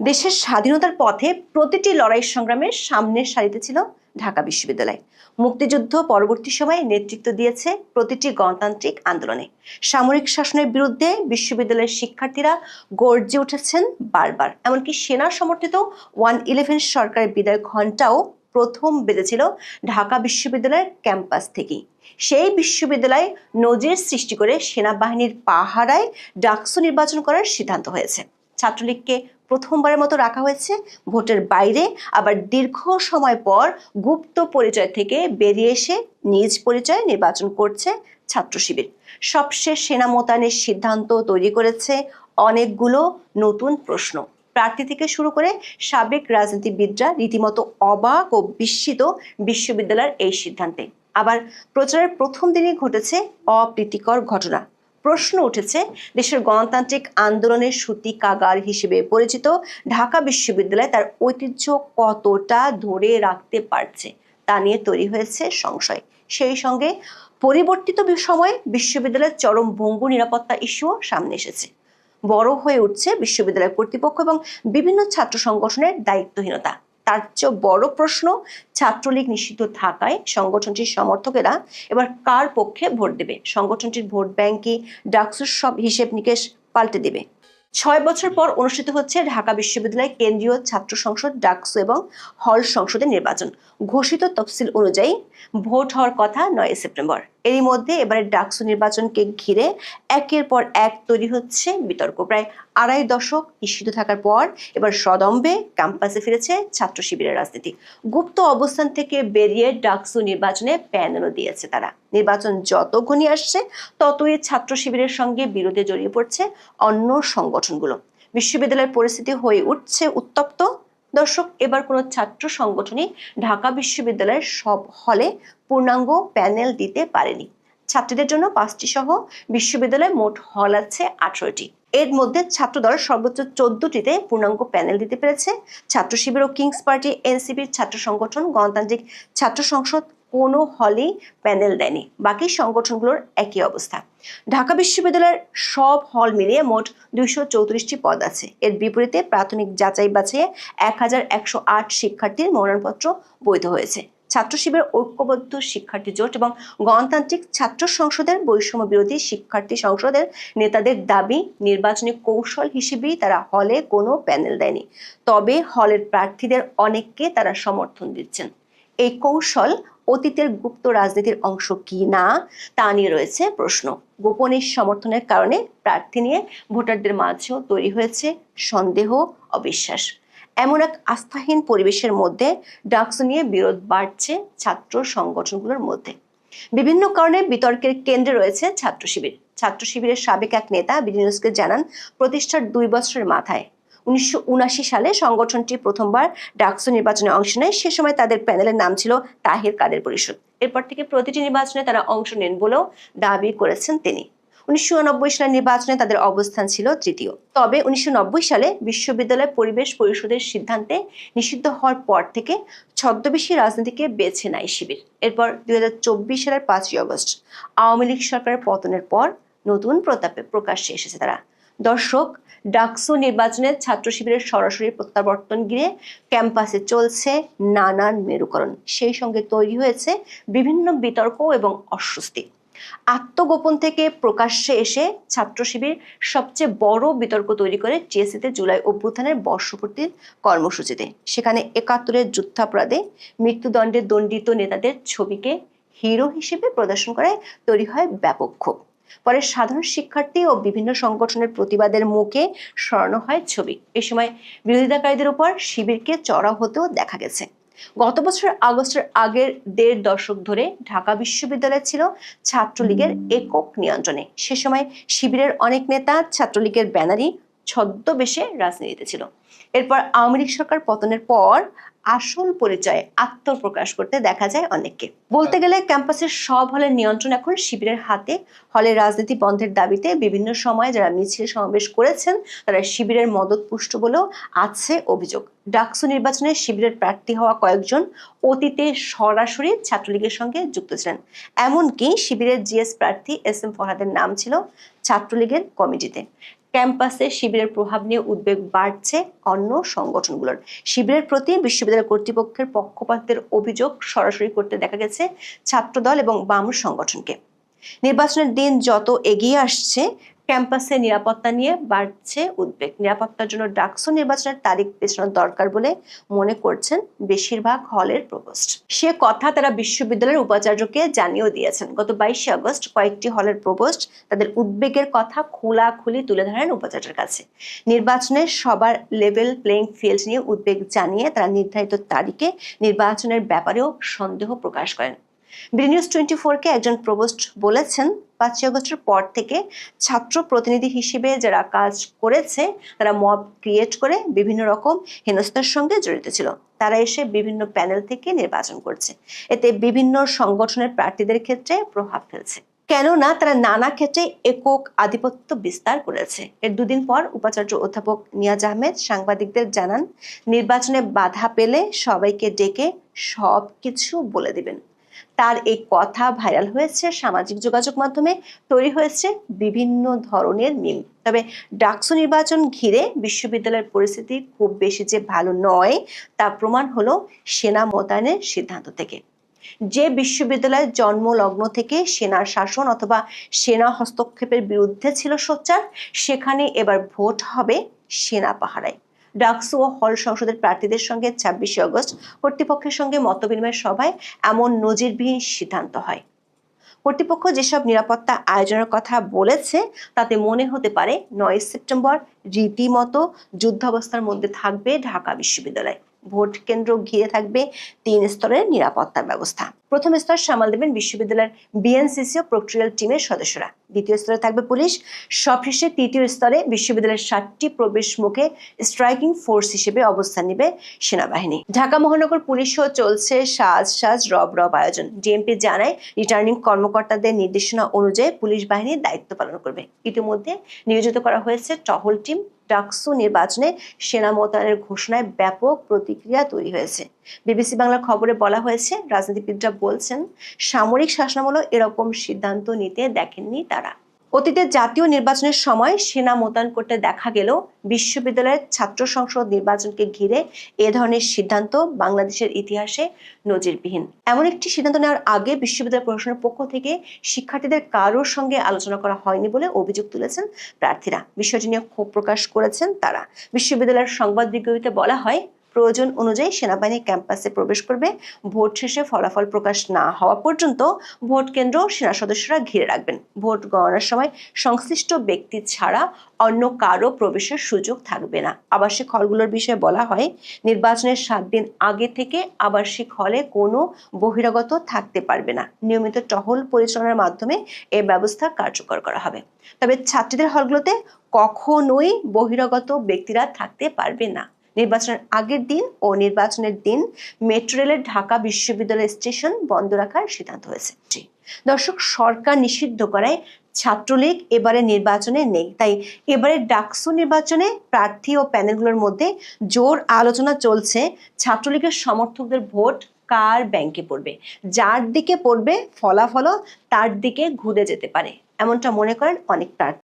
দেশের স্বাধীনতার পথে প্রতিটি লড়াই সংগ্রামের সামনের সারিতে ছিল ঢাকা বিশ্ববিদ্যালয়। মুক্তিযুদ্ধ পরবর্তী সময়ে নেতৃত্ব দিয়েছে প্রতিটি গণতান্ত্রিক আন্দোলনে। সামরিক শাসনের বিরুদ্ধে বিশ্ববিদ্যালয়ের শিক্ষার্থীরা গর্জে উঠেছেন বারবার। এমনকি সেনা সমর্থিত 111 সরকারের বিদায় ঘণ্টাও প্রথম বেজেছিল ঢাকা বিশ্ববিদ্যালয়ের ক্যাম্পাস থেকেই। সেই বিশ্ববিদ্যালয়ে নজির সৃষ্টি করে সেনাবাহিনীর পাহারায় ডাকসু নির্বাচন করার সিদ্ধান্ত হয়েছে। ছাত্রলীগকে প্রথমবারের মতো রাখা হয়েছে ভোটের বাইরে, আবার দীর্ঘ সময় পর গুপ্ত পরিচয় থেকে বেরিয়ে এসে নিজ পরিচয়ে নির্বাচন করছে ছাত্র শিবির। সবশেষ সেনা মোতায়েনের সিদ্ধান্ত তৈরি করেছে অনেকগুলো নতুন প্রশ্ন। প্রার্থী থেকে শুরু করে সাবেক রাজনীতিবিদরা রীতিমতো অবাক ও বিস্মিত বিশ্ববিদ্যালয়ের এই সিদ্ধান্তে। আবার প্রচারের প্রথম দিনই ঘটেছে অপ্রীতিকর ঘটনা। প্রশ্ন উঠেছে, দেশের গণতান্ত্রিক আন্দোলনের সূতিকাগার হিসেবে পরিচিত ঢাকা বিশ্ববিদ্যালয় তার ঐতিহ্য কতটা ধরে রাখতে পারছে তা নিয়ে তৈরি হয়েছে সংশয়। সেই সঙ্গে পরিবর্তিত সময়ে বিশ্ববিদ্যালয়ের চরম ভঙ্গুর নিরাপত্তা ইস্যুও সামনে এসেছে। বড় হয়ে উঠছে বিশ্ববিদ্যালয় কর্তৃপক্ষ এবং বিভিন্ন ছাত্র সংগঠনের দায়িত্বহীনতা। তার চেয়ে বড় প্রশ্ন, ছাত্রলীগ নিষিদ্ধ থাকায় সংগঠনটির সমর্থকেরা এবার কার পক্ষে ভোট দেবে? সংগঠনটির ভোট ব্যাংকই ডাকসুর সব হিসেব নিকেশ পাল্টে দেবে। 6 বছর পর অনুষ্ঠিত হচ্ছে ঢাকা বিশ্ববিদ্যালয় কেন্দ্রীয় ছাত্র সংসদ ডাকসু এবং হল সংসদের নির্বাচন। ঘোষিত তফসিল অনুযায়ী ভোট হওয়ার কথা 9 সেপ্টেম্বর। এরই মধ্যে এবারে ডাকসু নির্বাচনকে ঘিরে একের পর এক তৈরি হচ্ছে বিতর্ক। প্রায় আড়াই দশক নিষিদ্ধ থাকার পর এবার সদম্বে ক্যাম্পাসে ফিরেছে ছাত্র শিবিরের রাজনীতি। গুপ্ত অবস্থান থেকে বেরিয়ে ডাকসু নির্বাচনে প্যানেলও দিয়েছে তারা। নির্বাচন যত ঘনিয়ে আসছে ততই ছাত্র শিবিরের সঙ্গে বিরোধে জড়িয়ে পড়ছে অন্য সংগঠনগুলো। বিশ্ববিদ্যালয়ের পরিস্থিতি হয়ে উঠছে উত্তপ্ত। দর্শক, এবার কোনো ছাত্র সংগঠনই ঢাকা বিশ্ববিদ্যালয়ের সব হলে পূর্ণাঙ্গ প্যানেল দিতে পারেনি। ছাত্রীদের জন্য 5টি সহ বিশ্ববিদ্যালয়ে মোট হল আছে 18টি। এর মধ্যে ছাত্রদল সর্বোচ্চ 14টিতে পূর্ণাঙ্গ প্যানেল দিতে পেরেছে। ছাত্র শিবির ও কিংস পার্টি, এনসিপির ছাত্র সংগঠন, গণতান্ত্রিক ছাত্র সংসদ কোনো হলেই প্যানেল দেয়নি। বাকি সংগঠনগুলোর একই অবস্থা। ঢাকা বিশ্ববিদ্যালয়ের সব হল মিলিয়ে মোট 234টি পদ আছে। এর বিপরীতে প্রাথমিক যাচাই বাছাইয়ে 1108 শিক্ষার্থীর মনোনয়নপত্র বৈধ হয়েছে। ছাত্র শিবির ঐক্যবদ্ধ শিক্ষার্থী জোট এবং গণতান্ত্রিক ছাত্র সংসদের বৈষম্য বিরোধী শিক্ষার্থী সংসদের নেতাদের দাবি, নির্বাচনী কৌশল হিসেবেই তারা হলে কোনো প্যানেল দেয়নি, তবে হলের প্রার্থীদের অনেককে তারা সমর্থন দিচ্ছেন। এই কৌশল অতীতের গুপ্ত রাজনীতির অংশ কি না তা নিয়ে রয়েছে প্রশ্ন। গোপনে সমর্থনের কারণে প্রার্থী নিয়ে ভোটারদের মাঝেও তৈরি হয়েছে সন্দেহ, অবিশ্বাস। এমন এক আস্থাহীন পরিবেশের মধ্যে ডাকসু নিয়ে বিরোধ বাড়ছে ছাত্র সংগঠনগুলোর মধ্যে। বিভিন্ন কারণে বিতর্কের কেন্দ্রে রয়েছে ছাত্র শিবির। ছাত্র শিবিরের সাবেক এক নেতা বিডি নিউজকে জানান, প্রতিষ্ঠার 2 বছরের মাথায় 1979 সালে সংগঠনটি প্রথমবার ডাকসু নির্বাচনে অংশ নেয়। সে সময় তাদের প্যানেলের নাম ছিল তাহির কাদের পরিষদ। এরপর থেকে প্রতিটি নির্বাচনে তারা অংশ নেন বলেও দাবি করেছেন তিনি। 1990 সালের নির্বাচনে তাদের অবস্থান ছিল তৃতীয়। তবে 1990 সালে বিশ্ববিদ্যালয় পরিবেশ পরিষদের সিদ্ধান্তে নিষিদ্ধ হওয়ার পর থেকে ছদ্মবেশী রাজনীতিকে বেছে নেয় শিবির। এরপর 2024 সালের 5ই আগস্ট আওয়ামী লীগ সরকারের পতনের পর নতুন প্রতাপে প্রকাশ্যে এসেছে তারা। দর্শক, ডাকসু নির্বাচনে ছাত্র শিবিরের সরাসরি প্রত্যাবর্তন ঘিরে ক্যাম্পাসে চলছে নানান মেরুকরণ। সেই সঙ্গে তৈরি হয়েছে বিভিন্ন বিতর্ক এবং অস্বস্তি। আত্মগোপন থেকে প্রকাশ্যে এসে ছাত্র শিবির সবচেয়ে বড় বিতর্ক তৈরি করে টিএসসিতে জুলাই অভ্যুত্থানের বর্ষপূর্তির কর্মসূচিতে। সেখানে 71-এর যুদ্ধাপরাধে মৃত্যুদণ্ডে দণ্ডিত নেতাদের ছবিকে হিরো হিসেবে প্রদর্শন করায় তৈরি হয় ব্যাপক ক্ষোভ। পরে সাধারণ শিক্ষার্থী ও বিভিন্ন সংগঠনের প্রতিবাদের মুখে সরানো হয় ছবি। এ সময় বিরোধিতাকারীদের উপর শিবিরকে চড়াও হতেও দেখা গেছে। গত বছর আগস্টের আগের 1.5 দশক ধরে ঢাকা বিশ্ববিদ্যালয় ছিল ছাত্রলীগের একক নিয়ন্ত্রণে। সে সময় শিবিরের অনেক নেতা ছাত্রলীগের ব্যানারই ছদ্মবেশে রাজনীতিতে ছিল। এরপর আওয়ামী লীগ সরকার পতনের পর আসল পরিচয়ে আত্মপ্রকাশ করতে দেখা যায় অনেককে। বলতে গেলে ক্যাম্পাসের সব হলের নিয়ন্ত্রণ এখন শিবিরের হাতে। হলের রাজনীতি বন্ধের দাবিতে বিভিন্ন সময়ে যারা মিছিল সমাবেশ করেছেন তারা শিবিরের মদতপুষ্ট বলেও আছে অভিযোগ। ডাকসু নির্বাচনে শিবিরের প্রার্থী হওয়া কয়েকজন অতীতে সরাসরি ছাত্রলীগের সঙ্গে যুক্ত ছিলেন। এমনকি শিবিরের জিএস প্রার্থী এস এম ফরহাদের নাম ছিল ছাত্রলীগের কমিটিতে। ক্যাম্পাসে শিবিরের প্রভাব নিয়ে উদ্বেগ বাড়ছে অন্য সংগঠনগুলোর। শিবিরের প্রতি বিশ্ববিদ্যালয় কর্তৃপক্ষের পক্ষপাতের অভিযোগ সরাসরি করতে দেখা গেছে ছাত্রদল এবং বাম সংগঠনকে। নির্বাচনের দিন যত এগিয়ে আসছে, ক্যাম্পাসে নিরাপত্তা নিয়ে বাড়ছে উদ্বেগ। নিরাপত্তার জন্য ডাকসু নির্বাচনের তারিখ পেছানো দরকার বলে মনে করছেন বেশিরভাগ হলের প্রভোস্ট। সে কথা তারা বিশ্ববিদ্যালয়ের উপাচার্যকে জানিয়েও দিয়েছেন। গত 22শে আগস্ট কয়েকটি হলের প্রভোস্ট তাদের উদ্বেগের কথা খোলাখুলি তুলে ধরেন উপাচার্যের কাছে। নির্বাচনের সবার লেভেল প্লেইং ফিল্ড নিয়ে উদ্বেগ জানিয়ে তারা নির্ধারিত তারিখে নির্বাচনের ব্যাপারেও সন্দেহ প্রকাশ করেন। বিডিনিউজ 24-কে একজন প্রভোস্ট বলেছেন, 5ই আগস্টের পর থেকে ছাত্র প্রতিনিধি হিসেবে যারা কাজ করেছে তারা মব ক্রিয়েট করে বিভিন্ন রকম হেনস্থার সঙ্গে জড়িত ছিল। তারা এসে বিভিন্ন প্যানেল থেকে নির্বাচন করছে। এতে বিভিন্ন সংগঠনের প্রার্থীদের ক্ষেত্রে প্রভাব ফেলছে, কেননা তারা নানা ক্ষেত্রে একক আধিপত্য বিস্তার করেছে। এর দুদিন পর উপাচার্য অধ্যাপক নিয়াজ আহমেদ সাংবাদিকদের জানান, নির্বাচনে বাধা পেলে সবাইকে ডেকে সবকিছু বলে দিবেন। তার এই কথা ভাইরাল হয়েছে সামাজিক যোগাযোগ মাধ্যমে, তৈরি হয়েছে বিভিন্ন ধরনের মিম। তবে ডাকসু নির্বাচন ঘিরে বিশ্ববিদ্যালয়ের পরিস্থিতি খুব বেশি যে ভালো নয় তা প্রমাণ হলো সেনা মোতায়েনের সিদ্ধান্ত থেকে। যে বিশ্ববিদ্যালয়ের জন্মলগ্ন থেকে সেনার শাসন অথবা সেনা হস্তক্ষেপের বিরুদ্ধে ছিল সোচ্চার, সেখানে এবার ভোট হবে সেনা পাহারায়। ডাকসু ও হল সংসদের প্রার্থীদের সঙ্গে 26শে আগস্ট কর্তৃপক্ষের সঙ্গে মতবিনিময় সভায় এমন নজিরবিহীন সিদ্ধান্ত হয়। কর্তৃপক্ষ যেসব নিরাপত্তা আয়োজনের কথা বলেছে তাতে মনে হতে পারে 9 সেপ্টেম্বর রীতিমতো যুদ্ধাবস্থার মধ্যে থাকবে ঢাকা বিশ্ববিদ্যালয়। ভোট কেন্দ্র ঘিরে থাকবে 3 স্তরের নিরাপত্তা ব্যবস্থা। প্রথম স্তর সামাল দেবেন বিশ্ববিদ্যালয়ের বিএনসিসি ও প্রক্টোরিয়াল টিমের সদস্যরা। দ্বিতীয় স্তরে থাকবে পুলিশ। সবশেষে তৃতীয় স্তরে বিশ্ববিদ্যালয়ের 7টি প্রবেশ মুখে স্ট্রাইকিং ফোর্স হিসেবে অবস্থান নেবে সেনাবাহিনী। ঢাকা মহানগর পুলিশও চলছে সাজ রব আয়োজন। ডিএমপি জানায়, রিটার্নিং কর্মকর্তাদের নির্দেশনা অনুযায়ী পুলিশ বাহিনী দায়িত্ব পালন করবে। ইতিমধ্যে নিয়োজিত করা হয়েছে টহল টিম। ডাকসু নির্বাচনে সেনা মোতায়েনের ঘোষণায় ব্যাপক প্রতিক্রিয়া তৈরি হয়েছে। বিবিসি বাংলার খবরে বলা হয়েছে, রাজনীতিবিদরা বলছেন সামরিক শাসনামলে এরকম সিদ্ধান্ত নিতে দেখেননি তারা। অতীতে জাতীয় নির্বাচনের সময় সেনা মোতায়েন করতে দেখা গেলেও বিশ্ববিদ্যালয়ের ছাত্র সংসদ নির্বাচনকে ঘিরে এ ধরনের সিদ্ধান্ত বাংলাদেশের ইতিহাসে নজিরবিহীন। এমন একটি সিদ্ধান্ত নেওয়ার আগে বিশ্ববিদ্যালয় প্রশাসনের পক্ষ থেকে শিক্ষার্থীদের কারোর সঙ্গে আলোচনা করা হয়নি বলে অভিযোগ তুলেছেন প্রার্থীরা। বিষয়টি নিয়ে ক্ষোভ প্রকাশ করেছেন তারা। বিশ্ববিদ্যালয়ের সংবাদ বিজ্ঞপ্তিতে বলা হয়, প্রয়োজন অনুযায়ী সেনাবাহিনী ক্যাম্পাসে প্রবেশ করবে। ভোট শেষে ফলাফল প্রকাশ না হওয়া পর্যন্ত ভোট কেন্দ্র সেনা সদস্যরা ঘিরে রাখবেন। ভোট গণনার সময় সংশ্লিষ্ট ব্যক্তি ছাড়া অন্য কারো প্রবেশের সুযোগ থাকবে না। আবাসিক হলগুলোর বিষয়ে বলা হয়, নির্বাচনের 7 দিন আগে থেকে আবাসিক হলে কোনো বহিরাগত থাকতে পারবে না। নিয়মিত টহল পরিচালনার মাধ্যমে এ ব্যবস্থা কার্যকর করা হবে। তবে ছাত্রীদের হলগুলোতে কখনোই বহিরাগত ব্যক্তিরা থাকতে পারবে না। নির্বাচনের আগের দিন ও নির্বাচনের দিন মেট্রো রেলের ঢাকা বিশ্ববিদ্যালয় স্টেশন বন্ধ রাখার সিদ্ধান্ত হয়েছে। দর্শক, সরকার নিষিদ্ধ করায় ছাত্রলীগ এবারে নির্বাচনে নেই। তাই এবারে ডাকসু নির্বাচনে প্রার্থী ও প্যানেলগুলোর মধ্যে জোর আলোচনা চলছে ছাত্রলীগের সমর্থকদের ভোট কার ব্যাংকে পড়বে। যার দিকে পড়বে ফলাফলও তার দিকে ঘুরে যেতে পারে, এমনটা মনে করেন অনেক প্রার্থী।